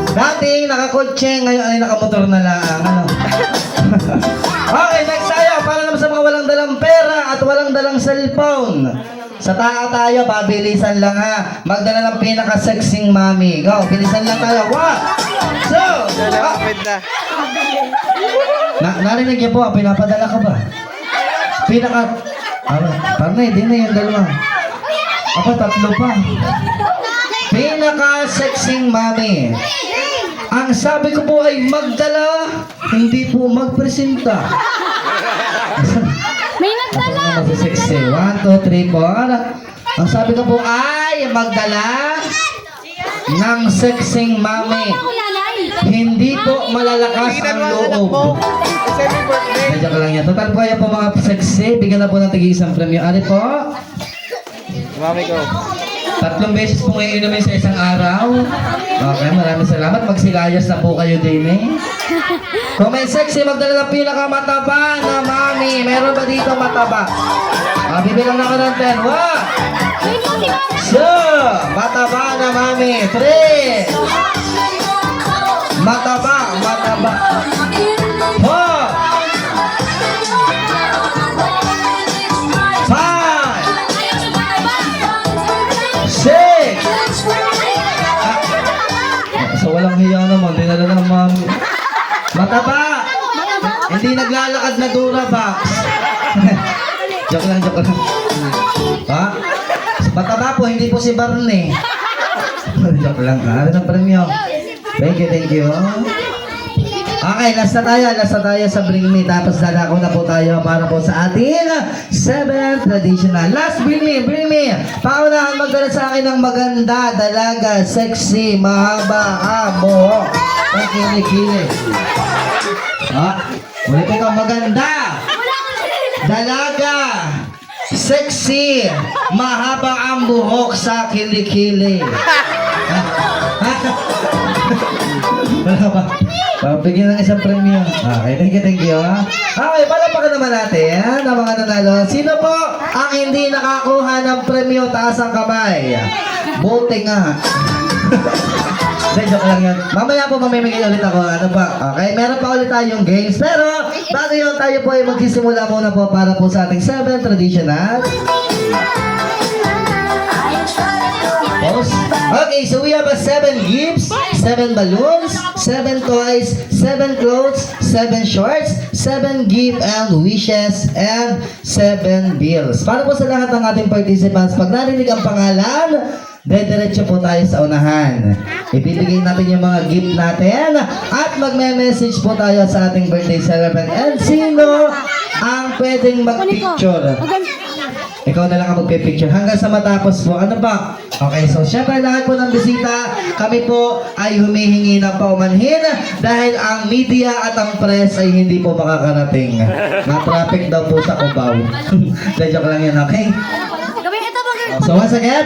Dating nakakotse, ngayon ay nakamotor na lang. Ano? Okay, next tayo. Para naman sa mga walang dalang pera at walang dalang cellphone. Sa tayo, pabilisan lang ha. Magdala ng pinaka-sexing mami. Go, bilisan lang tayo. 1, 2, narinig niyo po, pinapadala ka ba? Parang hindi na yung dalawa. Ako, 3 pa. Pinaka-sexing mami. Ang sabi ko po ay magdala, hindi po magpresenta. May nagdala! Ano sexy? 1, 2, 3, 4. Ang sabi ko po ay magdala ng sexing mami. Hindi po malalakas ang loob. Medyo ka lang yan. Total po kayo po mga sexy. Bigyan na po ng tig-isang premyo. Ano po? Mami ko. 3 beses po ngayon inumin sa isang araw. Okay, maraming salamat. Magsilayas na po kayo din eh. Kung may sexy, magdala ng pinakamataba na mami. Meron ba dito mataba? Bibilang na ko ng 10. 1, 2, mataba na mami. 3, mataba. 4, 5, 6. So walang hiya naman, dinala ng mami. Mataba! Hindi naglalakad na Durabox. Joke lang. Ha? Mataba po, hindi po si Barney. Joke lang ha. Ano ng premyo? Thank you. Okay, last na tayo sa Bring Me. Tapos dadako na po tayo para po sa ating 7th traditional. Last Bring Me. Paunahan magdala sa akin ng maganda, dalaga, sexy, mahaba, amo. Ang kilikili. Ulitin ko, maganda, dalaga, sexy, mahaba ang buhok sa kilikili. Wala ba? Bigyan ng isang premyo. Okay, thank you. Okay, palapakan naman natin ang mga nanalo. Sino po ang hindi nakakuha ng premyo? Taas ang kamay. Buti nga. Joke lang yun. Mamaya po mamimigay ulit ako. Ano ba? Okay, meron pa ulit tayong games. Pero bago yun, tayo po ay magsisimula muna po para po sa ating 7th traditional. Okay, so we have 7 gifts, 7 balloons, 7 toys, 7 clothes, 7 shorts, 7 gift and wishes, and 7 bills. Para po sa lahat ng ating participants, pag narinig ang pangalan, dediretso po tayo sa unahan. Ibibigay natin yung mga gift natin at magme-message po tayo sa ating birthday celebrant. And sino ang pwedeng mag-picture? Ikaw na lang ang magpipicture hanggang sa matapos po. Ano ba? Okay, so syempre lahat po ng bisita, kami po ay humihingi ng paumanhin dahil ang media at ang press ay hindi po makakarating. Na-traffic daw po sa Cubao. Joke lang yan, okay? Gawin ito, So once again,